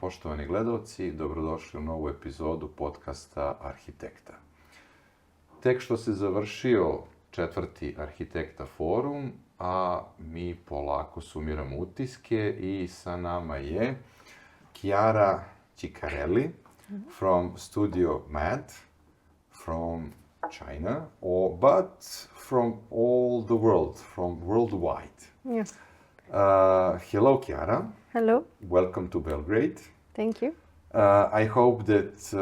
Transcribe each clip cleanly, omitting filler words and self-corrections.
poštovani gledalci, dobrodošli u novu epizodu podcasta Arhitekta. Tek što se završio 4. Arhitekta forum, a mi polako sumiramo utiske i sa nama je Chiara Ciccarelli from Studio MAD from China, but from all the world, from worldwide. Yes. Hello, Chiara. Hello. Welcome to Belgrade. Thank you. I hope that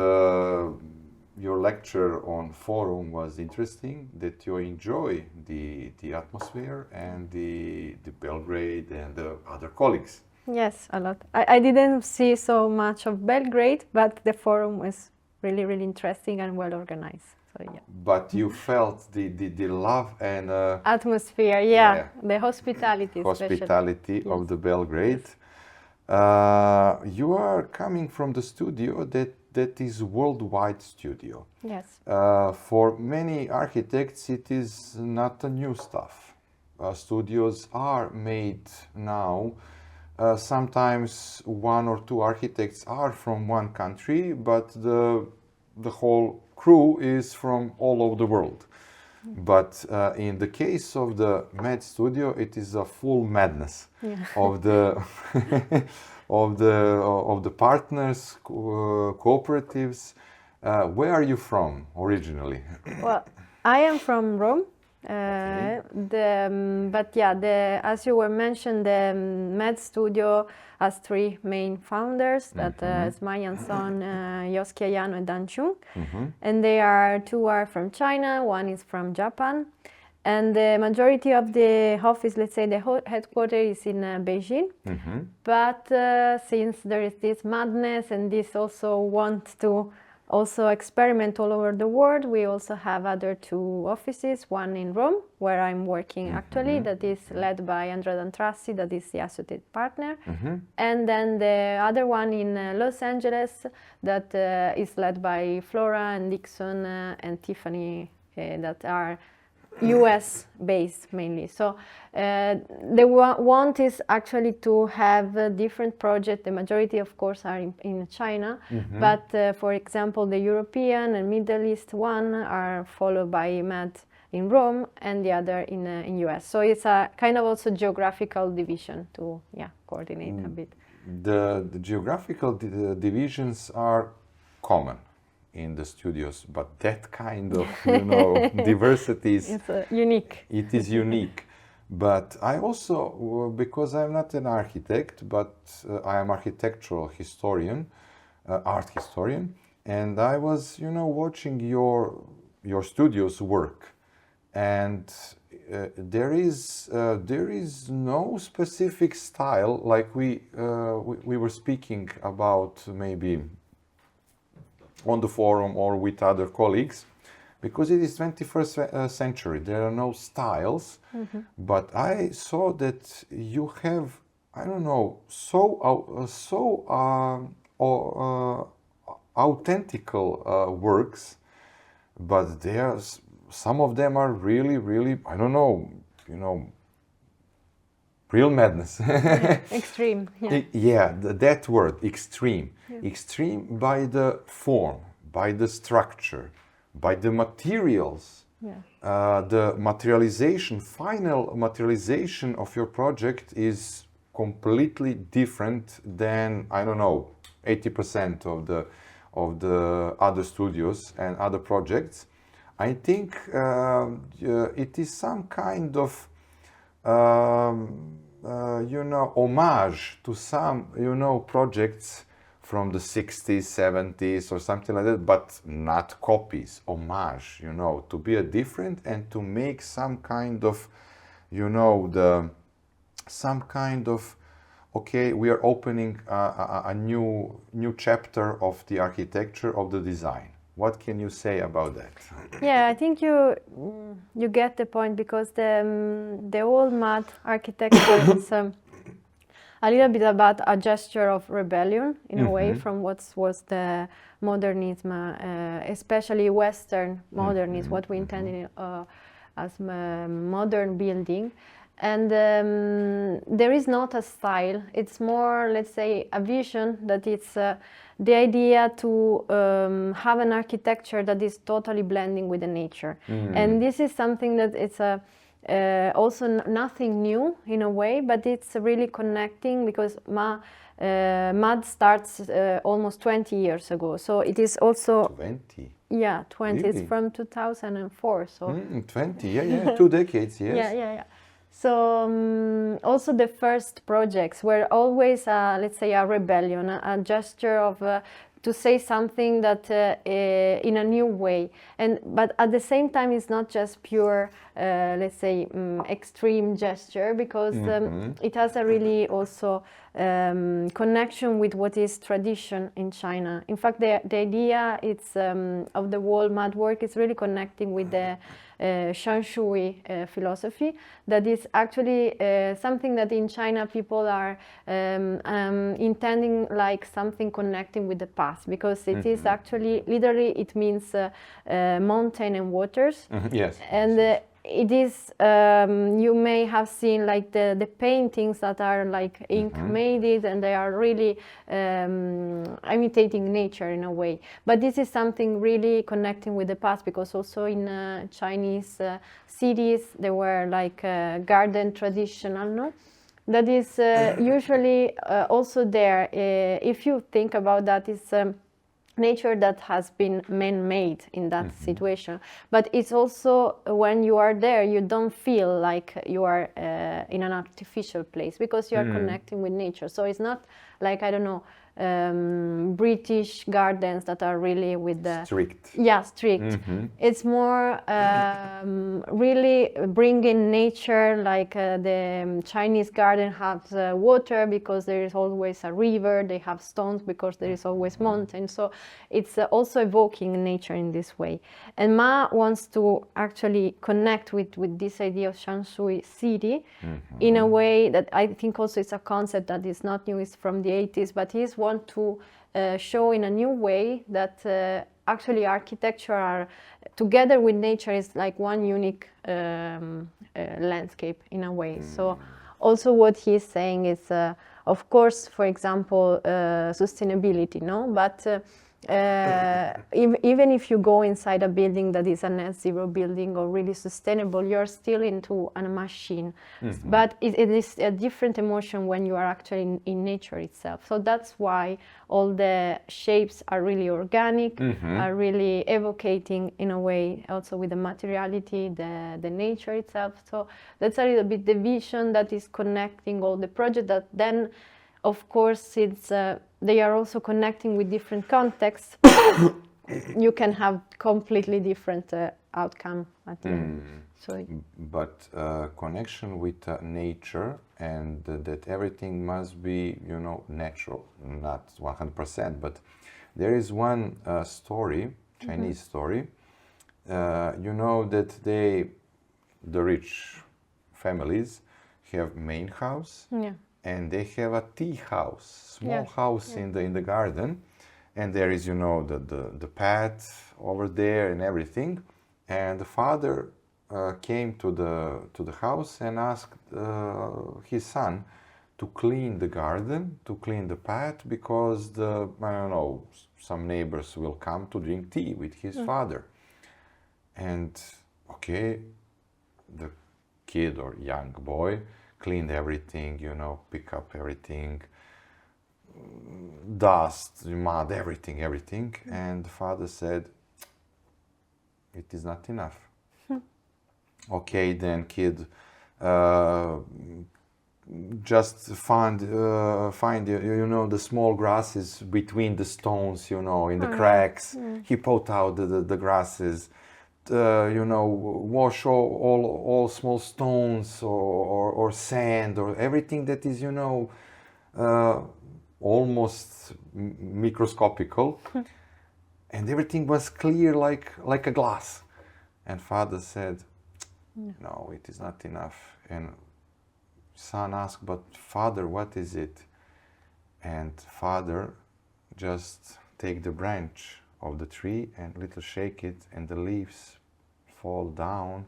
your lecture on forum was interesting, that you enjoy the atmosphere and the Belgrade and the other colleagues. Yes, a lot. I didn't see so much of Belgrade, but the forum was really interesting and well organized. So yeah. But you felt the love and Atmosphere, yeah. The hospitality hospitality especially. of Yes. the Belgrade. Yes. You are coming from the studio that is worldwide studio. Yes. For many architects, it is not a new stuff. Studios are made now. Sometimes one or two architects are from one country, but the whole crew is from all over the world. But in the case of the MAD studio, it is a full madness of the of the partners, cooperatives. Where are you from originally? Well, I am from Rome. But yeah, as you were mentioned, the MAD studio has 3 main founders. That is my and son, Yosuke Ayano and Dan Chung. And two are from China, one is from Japan. And the majority of the office, let's say the headquarters, is in Beijing. But since there is this madness and this also want to also experiment all over the world, we also have other 2 offices, one in Rome, where I'm working actually, that is led by Andrea Dantrassi, that is the associate partner. And then the other one in Los Angeles, that is led by Flora and Dixon and Tiffany, that are US based mainly. So the want is actually to have different projects. The majority, of course, are in China, but for example, the European and Middle East one are followed by MAD in Rome and the other in US. So it's a kind of also geographical division to coordinate a bit. The geographical divisions are common in the studios, but that kind of diversity is unique. It is unique. But I also, because I'm not an architect, but I am architectural historian, art historian, and I was watching your studios work, and there is no specific style like we were speaking about maybe on the forum or with other colleagues, because it is 21st century. There are no styles, but I saw that you have, I don't know, authentical works, but some of them are really, I don't know, real madness. Extreme. That word, extreme. Extreme by the form, by the structure, by the materials. The materialization, final materialization of your project is completely different than, I don't know, 80% of the other studios and other projects. I think it is some kind of homage to some, projects from the 60s, 70s or something like that, but not copies, homage, to be a different and to make some kind of, okay, we are opening a new chapter of the architecture, of the design. What can you say about that? Yeah, I think you get the point, because the old MAD architecture is a little bit about a gesture of rebellion in a way from what was the modernism, especially Western modernism, what we intended as modern building. And there is not a style. It's more, let's say, a vision that it's the idea to have an architecture that is totally blending with the nature. And this is something that it's also nothing new in a way, but it's really connecting because MAD starts almost 20 years ago. So it is also... 20? Yeah, 20. Really? It's from 2004. So 20, yeah, 2 decades, yes. yeah. So also the first projects were always, let's say, a rebellion, a gesture of to say something that in a new way. But at the same time, it's not just pure, let's say, extreme gesture, because it has a really also connection with what is tradition in China. In fact, the idea it's of the wall mud work is really connecting with the Shanshui philosophy, that is actually something that in China people are intending like something connecting with the past, because it is actually, literally, it means mountain and waters. Yes. And it is, you may have seen like the paintings that are like ink made and they are really imitating nature in a way. But this is something really connecting with the past, because also in Chinese cities there were like garden traditional, no? That is usually also there. If you think about that, it's nature that has been man-made in that situation. But it's also, when you are there, you don't feel like you are in an artificial place, because you are connecting with nature. So it's not like, I don't know, British gardens that are really with the... Strict. Yeah, strict. It's more really bringing nature, like the Chinese garden has water because there is always a river, they have stones because there is always mountain. So it's also evoking nature in this way. And Ma wants to actually connect with this idea of Shanshui city in a way that I think also it's a concept that is not new, it's from the 80s, but he's want to show in a new way that actually architecture are together with nature is like one unique landscape in a way. So also what he's saying is, of course, for example, sustainability, no? But even if you go inside a building that is a net zero building or really sustainable, you're still into a machine. But it is a different emotion when you are actually in nature itself. So that's why all the shapes are really organic, are really evocating in a way also with the materiality, the nature itself. So that's a little bit the vision that is connecting all the projects that then, of course, since they are also connecting with different contexts, you can have completely different outcome at the end. So, but connection with nature and that everything must be, you know, natural, not 100%. But there is one story, Chinese story, you know, that the rich families have main house. yeah. And they have a tea house, small house in the garden, and there is, you know, the path over there and everything. And the father came to the house and asked his son to clean the garden, to clean the path, because I don't know, some neighbors will come to drink tea with his father. And okay, the kid or young boy cleaned everything, you know, pick up everything, dust, mud, everything. And the father said, it is not enough. Okay, then kid, just find you know, the small grasses between the stones, you know, in the cracks. He put out the grasses. You know, wash all small stones or sand or everything that is, you know, almost microscopical, and everything was clear like a glass. And father said, no, it is not enough. And son asked, but father, what is it? And father just take the branch of the tree and little shake it, and the leaves fall down,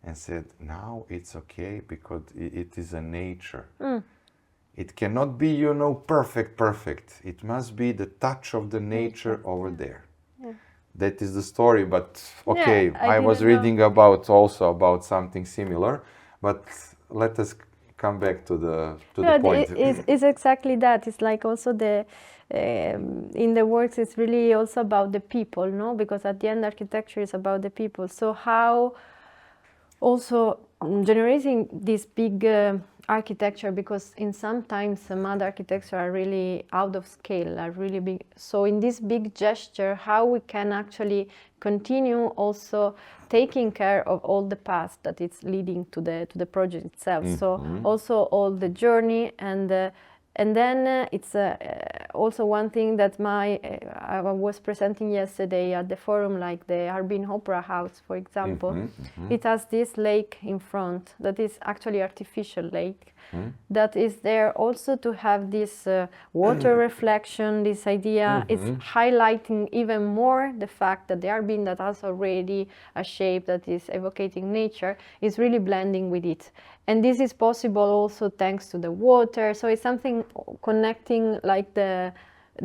and said, now it's okay because it is a nature. It cannot be, perfect. It must be the touch of the nature over there. That is the story, but okay, I was reading also about something similar, but let us come back to the point. It's exactly that. It's like also in the works, it's really also about the people, no? Because at the end, architecture is about the people. So how also generating this big architecture, because in sometimes some other architecture are really out of scale, are really big. So in this big gesture, how we can actually continue also taking care of all the past that it's leading to the project itself. So also all the journey and then it's also one thing that I was presenting yesterday at the forum, like the Harbin Opera House, for example. It has this lake in front that is actually artificial lake. That is there also to have this water reflection, this idea. It's highlighting even more the fact that the Harbin that has already a shape that is evocating nature is really blending with it. And this is possible also thanks to the water. So it's something connecting, like the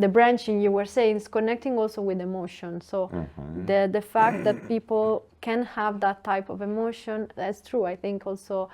branching you were saying, is connecting also with emotion. So the fact that people can have that type of emotion, that's true. I think also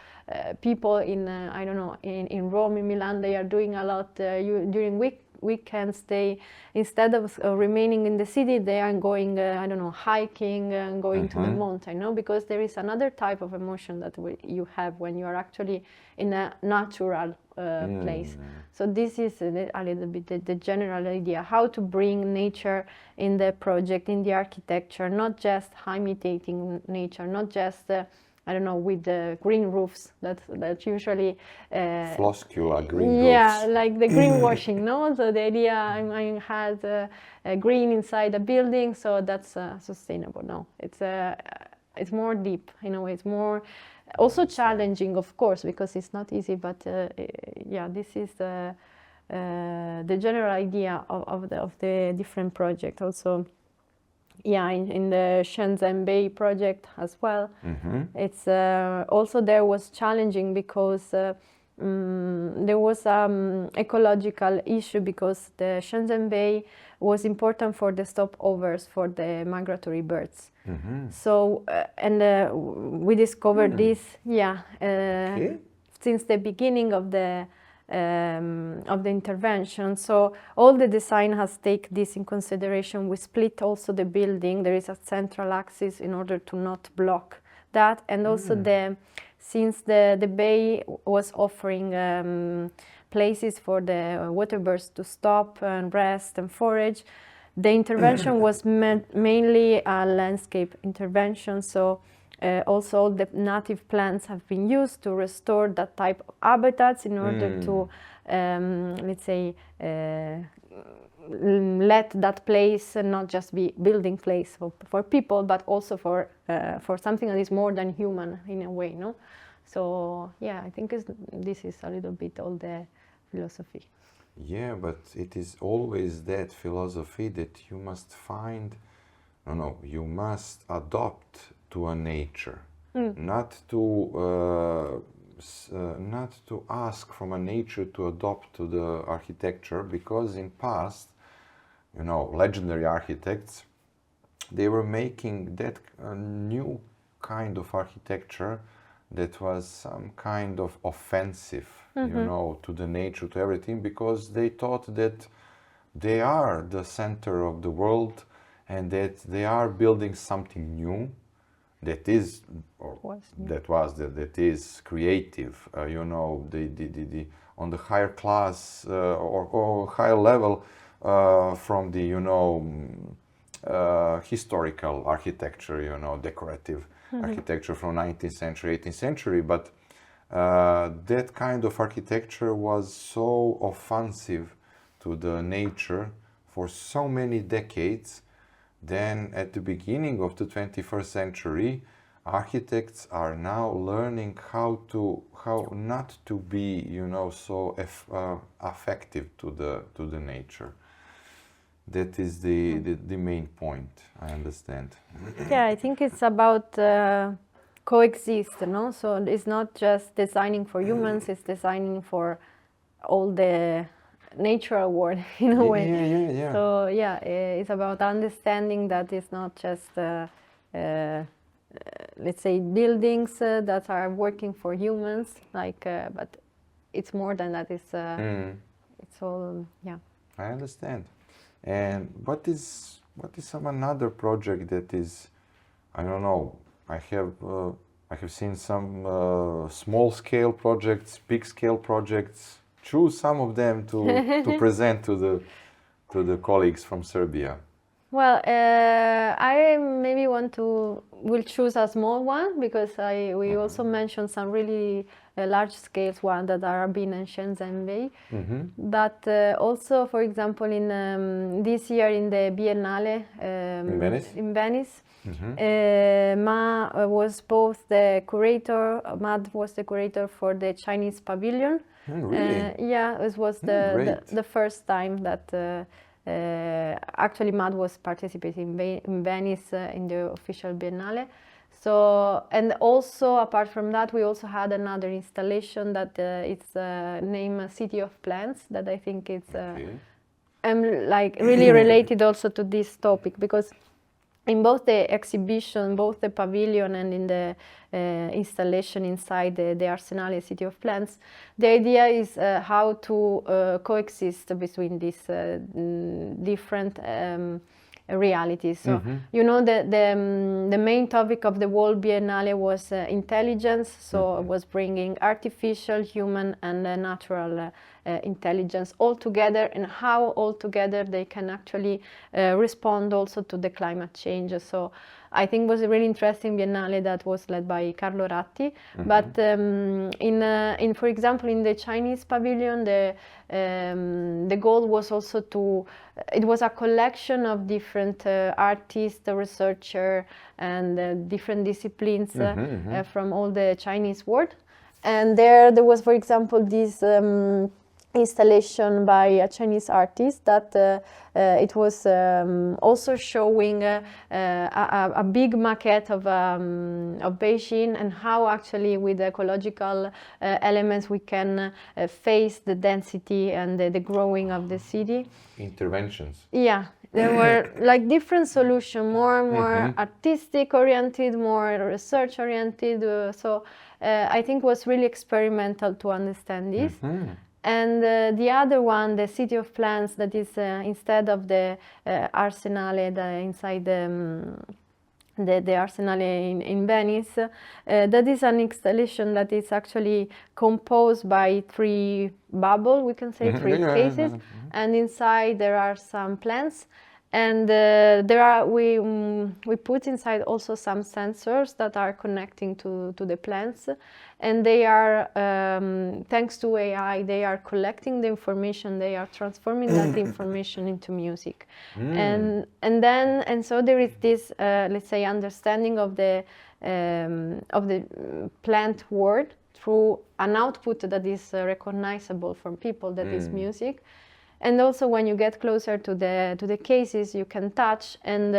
people in, I don't know, in Rome, in Milan, they are doing a lot during weekends. They, instead of remaining in the city, they are going, I don't know, hiking and going to the mountain, no? Because there is another type of emotion that you have when you are actually in a natural place. So this is a little bit the general idea, how to bring nature in the project, in the architecture, not just imitating nature, not just I don't know, with the green roofs that usually floscular green roofs. Yeah, like the greenwashing, no? So the idea I had a green inside a building, so that's sustainable. No, it's more deep. It's more also challenging, of course, because it's not easy. But yeah, this is the general idea of the different project. Also, yeah, in the Shenzhen Bay project as well. It's also there was challenging because there was ecological issue, because the Shenzhen Bay was important for the stopovers for the migratory birds. So we discovered this, since the beginning of the intervention. So all the design has taken this in consideration. We split also the building. There is a central axis in order to not block that, and also since the bay was offering places for the water birds to stop and rest and forage, the intervention was mainly a landscape intervention. So also all the native plants have been used to restore that type of habitats in order to, let's say, let that place not just be building place for people, but also for something that is more than human in a way, no? So yeah, I think this is a little bit all the philosophy. Yeah, but it is always that philosophy that you must find, you must adopt to a nature, not to ask from a nature to adopt to the architecture, because in past, legendary architects, they were making that new kind of architecture that was some kind of offensive, to the nature, to everything, because they thought that they are the center of the world and that they are building something new that is, that is creative, the on the higher class or higher level from the historical architecture, decorative architecture from 19th century, 18th century, but that kind of architecture was so offensive to the nature for so many decades. Then at the beginning of the 21st century, architects are now learning how not to be, so affective to the nature. That is the main point, I understand. Yeah, I think it's about coexist, no? So it's not just designing for humans, it's designing for all the natural world in a way. Yeah. So yeah, it's about understanding that it's not just let's say buildings that are working for humans, like, but it's more than that. It's all, yeah. I understand. And what is some another project that is, I don't know, I have seen some small scale projects, big scale projects. Choose some of them to present to the colleagues from Serbia. Well, I maybe will choose a small one, because we also mentioned some really large scales one that are being in Shenzhen Bay. But also, for example, in this year in the Biennale in Venice, Ma was both the curator. Mad was the curator for the Chinese pavilion. Really? Yeah, it was the first time that. Actually, Mad was participating in Venice in the official Biennale. So, and also apart from that, we also had another installation that it's named City of Plants, that I think it's like really related also to this topic, because in both the exhibition, both the pavilion and in the installation inside the Arsenale City of Plants, the idea is how to coexist between these different realities. So, you know, the main topic of the World Biennale was intelligence, so it was bringing artificial, human and natural intelligence all together, and how all together they can actually respond also to the climate change. So I think it was a really interesting Biennale that was led by Carlo Ratti. But in for example, in the Chinese pavilion, the goal was also it was a collection of different artists, researchers, and different disciplines from all the Chinese world. And there was, for example, this installation by a Chinese artist that it was also showing a big maquette of Beijing, and how actually with ecological elements we can face the density and the growing of the city. Interventions. Yeah, there were like different solutions, more artistic oriented, more research oriented. So I think it was really experimental to understand this. And the other one, the City of Plants, that is instead of the Arsenale inside the Arsenale in Venice, that is an installation that is actually composed by three bubbles, we can say, three cases, and inside there are some plants. And we put inside also some sensors that are connecting to the plants, and they are thanks to AI, they are collecting the information, they are transforming that information into music, and so there is this let's say understanding of the plant world through an output that is recognizable from people, that is music. And also, when you get closer to the cases, you can touch, and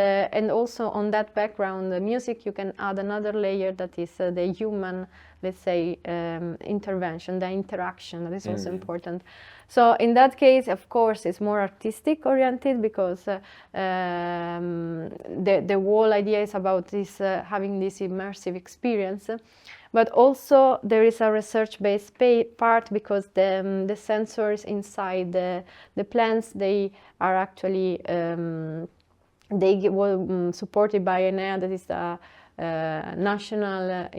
also on that background, the music, you can add another layer that is the human, let's say, intervention, the interaction. That is also important. So in that case, of course, it's more artistic oriented, because the whole idea is about this having this immersive experience. But also there is a research-based part, because the sensors inside the plants, they are actually they were supported by ENEA, that is a national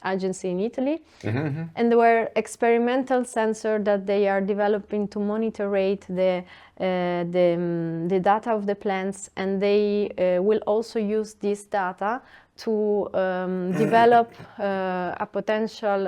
agency in Italy, and there were experimental sensors that they are developing to monitor the data of the plants, and they will also use this data to develop a potential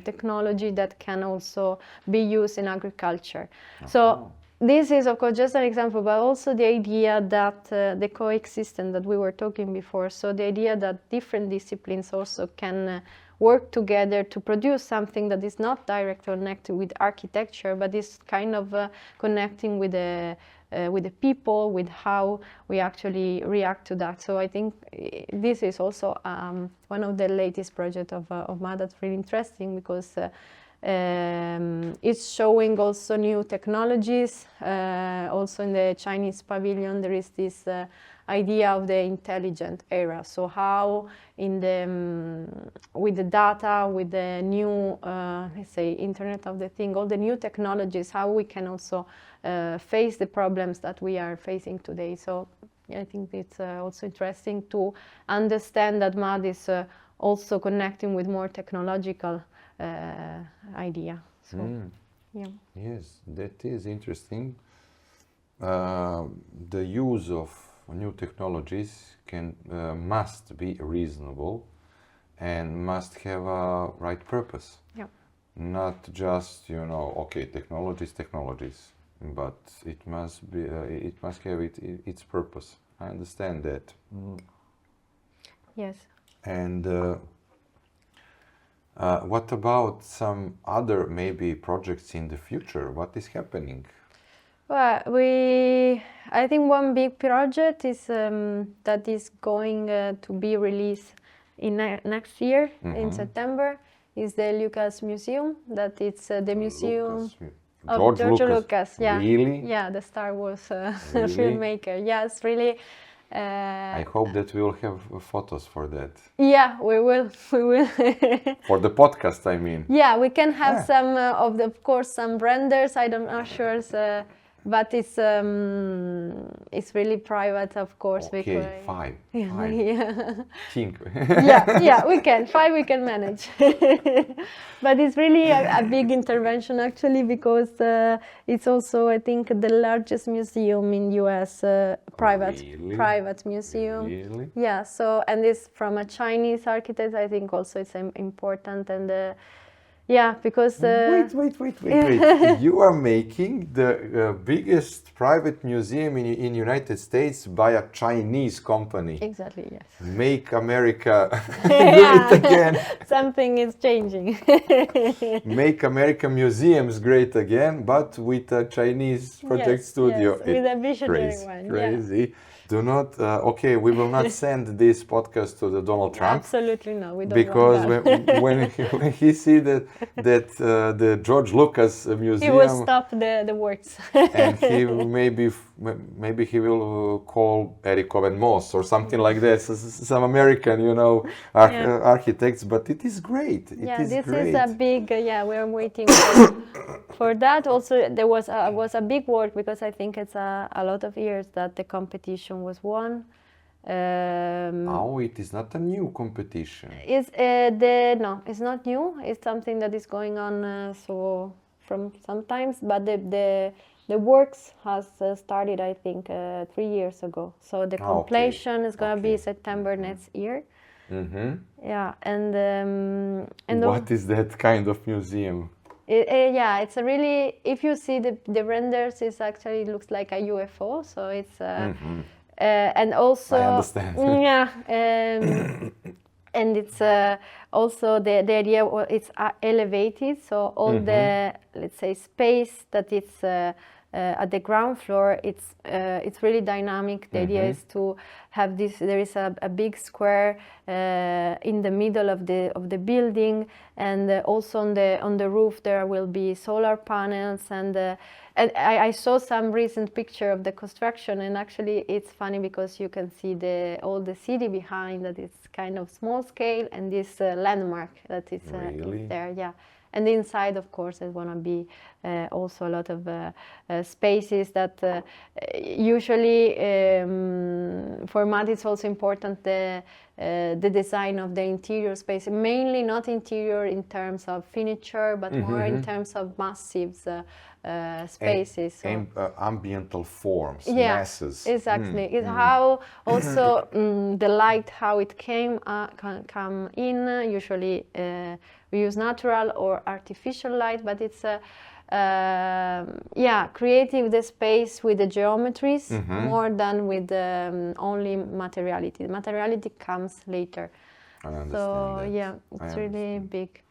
technology that can also be used in agriculture. So this is, of course, just an example, but also the idea that the coexistence that we were talking before, so the idea that different disciplines also can work together to produce something that is not directly connected with architecture, but is kind of connecting with the with the people, with how we actually react to that. So I think this is also one of the latest projects of MAD that's really interesting, because it's showing also new technologies. Also in the Chinese pavilion there is this idea of the intelligent era. So how in the with the data, with the new let's say Internet of the Thing, all the new technologies, how we can also face the problems that we are facing today. So I think it's also interesting to understand that MAD is also connecting with more technological idea. So, yeah. Yes, that is interesting. The use of new technologies must be reasonable and must have a right purpose. Yeah. Not just, okay, technologies, but it must have its purpose. I understand that. Yes. And what about some other maybe projects in the future? What is happening? Well, I think one big project is that is going to be released in next year in September, is the Lucas Museum. That it's the museum of George Lucas. Yeah, really? Yeah, the Star Wars Really? filmmaker. Yes, really. I hope that we will have photos for that. Yeah, we will. For the podcast, I mean. Yeah, we can have some of course, some renders. I'm not sure, but it's really private, of course. Okay, five. Yeah. Think. yeah, we can. 5 we can manage. But it's really a big intervention, actually, because it's also, I think, the largest museum in US, private museum. Really? Yeah. So, and it's from a Chinese architect. I think also it's important, and yeah, because wait. You are making the biggest private museum in United States by a Chinese company. Exactly. Yes. Make America great again. Something is changing. Make American museums great again, but with a Chinese project studio. Yes, with a visionary one. Crazy. Yeah. Do not. Okay, we will not send this podcast to the Donald Trump. Absolutely no. We don't because want that. when he see that the George Lucas Museum, he will stop the works. and he maybe he will call Eric Cohen Moss or something like that. Some American, architects. But it is great. This great. is a big. We are waiting for that. Also, there was a big work, because I think it's a lot of years that the competition was won. It is not a new competition. No, it's not new. It's something that is going on from sometimes, but the works has started, I think, 3 years ago. So the completion is going to be September next year. Mm-hmm. Yeah, and what is that kind of museum? It's a really. If you see the renders, it looks like a UFO. So it's. And also, I understand. Yeah, and it's also the idea. It's elevated, so all the, let's say, space that it's at the ground floor. It's really dynamic. The idea is to have this. There is a big square in the middle of the building, and also on the roof there will be solar panels. And I saw some recent picture of the construction, and actually it's funny because you can see all the city behind, that it's kind of small scale, and this landmark that is really? there. Yeah. And inside, of course, there's going to be also a lot of spaces that usually for MAD it's also important the design of the interior space, mainly not interior in terms of furniture, but more in terms of massive spaces. Ambiental forms, yeah, masses. Exactly. It's how also the light, how it come in. Usually we use natural or artificial light, but it's creating the space with the geometries more than with only materiality. The materiality comes later. I understand so that. yeah, it's really big.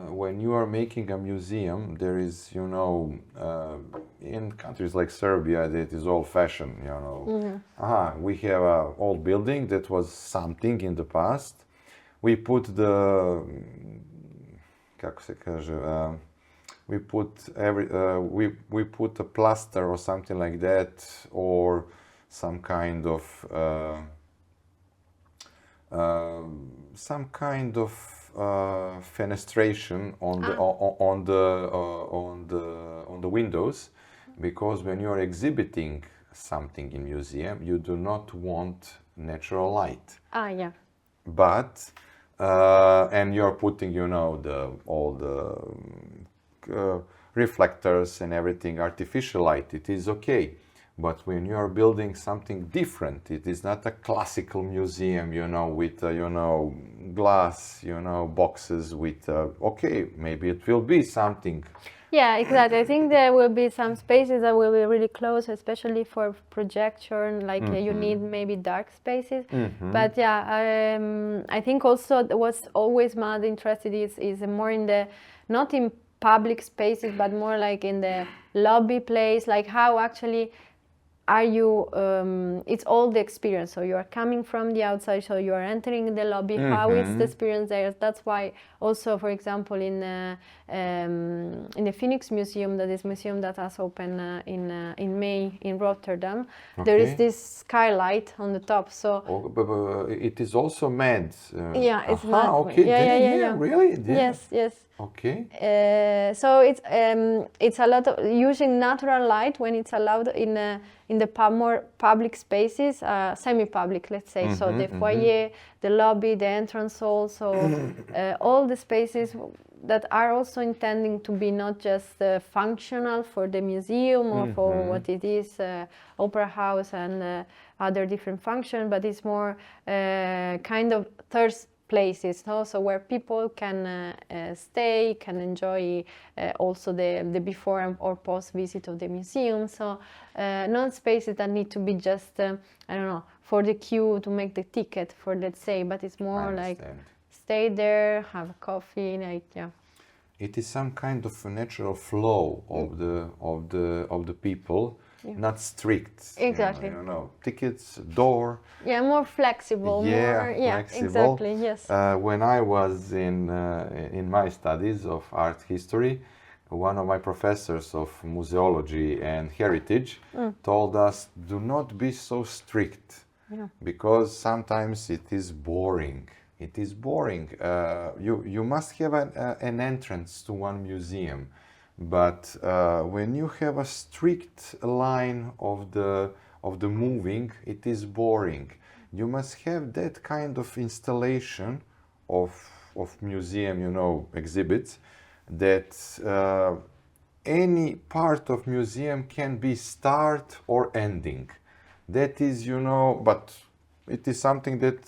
When you are making a museum, there is, in countries like Serbia, that is old-fashioned, we have an old building that was something in the past. We put kako se kaže, we put a plaster or something like that, or some kind of fenestration on the windows, because when you are exhibiting something in museum, you do not want natural light. Yeah. But and you're putting, all the reflectors and everything, artificial light. It is okay. But when you are building something different, it is not a classical museum, with glass, boxes with. Okay, maybe it will be something. Yeah, exactly. I think there will be some spaces that will be really close, especially for projection. Like you need maybe dark spaces. But yeah, I think also what's always mad interested is more in the, not in public spaces, but more like in the lobby place, like how actually are you, it's all the experience. So you are coming from the outside, so you are entering the lobby, how is the experience there? That's why also, for example, in the Phoenix Museum, that is museum that has opened in May in Rotterdam, there is this skylight on the top. So but it is also mad. Yeah, it's mad. Okay. Yeah. Really? Yeah. Yes. Okay. So it's a lot of using natural light when it's allowed in the more public spaces, semi-public, let's say. So the foyer, the lobby, the entrance hall, so all the spaces that are also intending to be not just functional for the museum or for what it is, opera house and other different functions, but it's more kind of third places, no? So where people can stay, can enjoy also the before or post visit of the museum. So not spaces that need to be just, I don't know, for the queue to make the ticket for, let's say, but it's more like stay there, have a coffee, like, yeah. It is some kind of a natural flow of the people. Yeah. Not strict. Exactly. Tickets, door. Yeah, more flexible. Flexible. Exactly. Yes. When I was in my studies of art history, one of my professors of museology and heritage told us, do not be so strict, because sometimes it is boring. It is boring. You must have an entrance to one museum. But when you have a strict line of the moving, it is boring. You must have that kind of installation of museum, exhibits, that any part of museum can be start or ending. That is, but it is something that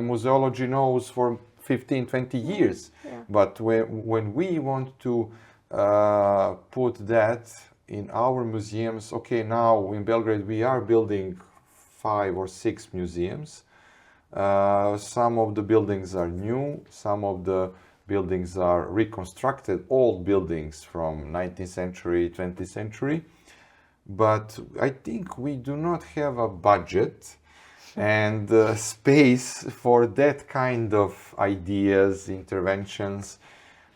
museology knows for 15, 20 years. Yeah. But when we want to put that in our museums. Okay, now in Belgrade we are building 5 or 6 museums. Some of the buildings are new, some of the buildings are reconstructed, old buildings from 19th century, 20th century. But I think we do not have a budget and space for that kind of ideas, interventions.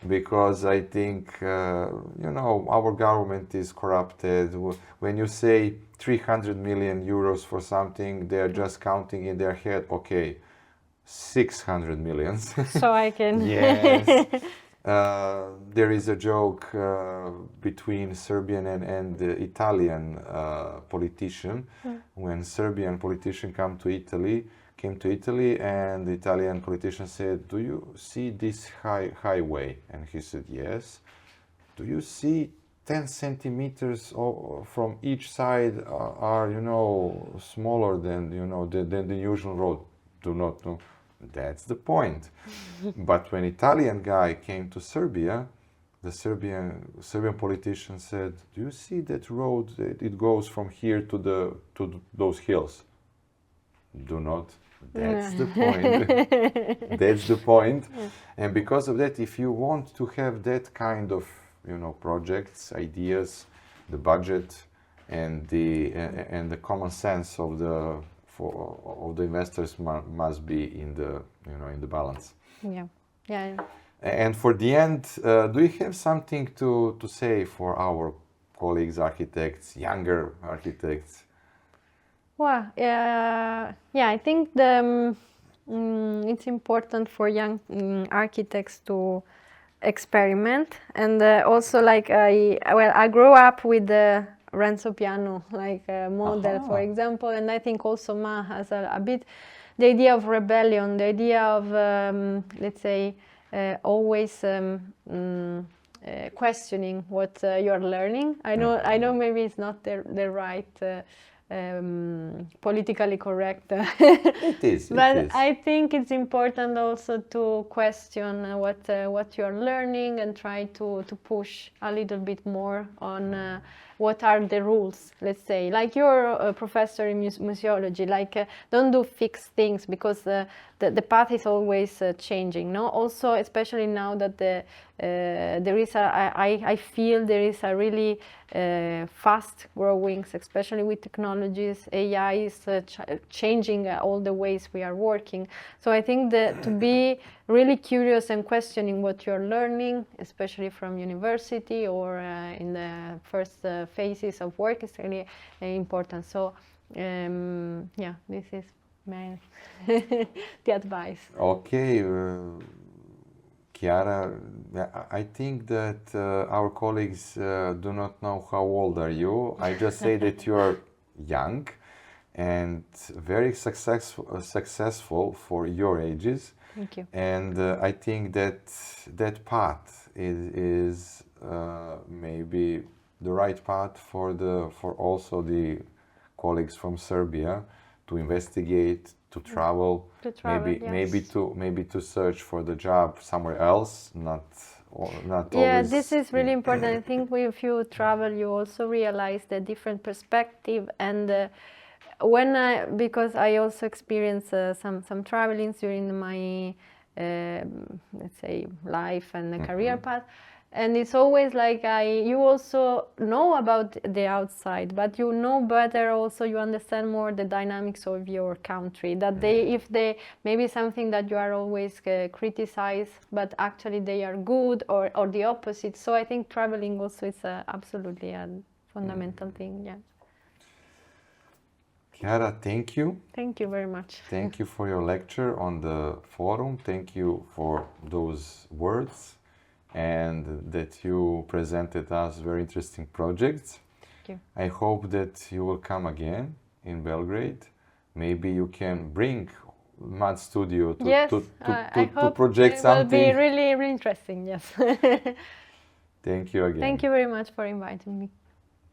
Because I think, our government is corrupted. When you say 300 million euros for something, they're just counting in their head, okay, 600 millions. So I can... Yes. There is a joke between Serbian and the Italian politician. When Serbian politician came to Italy, and the Italian politician said, do you see this highway? And he said, yes. Do you see 10 centimeters from each side are, smaller than, than the usual road? Do not know. That's the point. But when Italian guy came to Serbia, the Serbian politician said, do you see that road? It goes from here to those hills. Do not. That's the point. That's the point. And because of that, if you want to have that kind of, projects, ideas, the budget, and the common sense of the investors must be in the balance. Yeah, yeah. And for the end, do you have something to say for our colleagues, architects, younger architects? Well, I think it's important for young architects to experiment, and also I grew up with the Renzo Piano model, for example, and I think also Ma has a bit the idea of rebellion, the idea of let's say always questioning what you're learning. I know maybe it's not the right politically correct it is, but I think it's important also to question what you're learning and try to push a little bit more on what are the rules, let's say, like you're a professor in museology, don't do fixed things, because the path is always changing, no? Also, especially now that there is I feel there is a really fast growing, especially with technologies. AI is changing all the ways we are working. So I think that to be really curious and questioning what you're learning, especially from university or in the first phases of work, is really important. So this is my the advice. Okay. Chiara, I think that our colleagues do not know how old are you. I just say that you are young and very successful for your ages. Thank you. And I think that path is maybe the right path for also the colleagues from Serbia to investigate, to travel, maybe to search for the job somewhere else, not always. This is really important. I think if you travel, you also realize the different perspective. And because I also experienced some traveling during my let's say life and career path. And it's always you also know about the outside, but you know better also, you understand more the dynamics of your country, that if they maybe something that you are always criticize, but actually they are good, or the opposite. So I think traveling also is absolutely a fundamental thing. Yeah. Chiara, thank you. Thank you very much. Thank you for your lecture on the forum. Thank you for those words, and that you presented us very interesting projects. Thank you. I hope that you will come again in Belgrade. Maybe you can bring Mad Studio to project something. It will be really, really interesting, yes. Thank you again. Thank you very much for inviting me.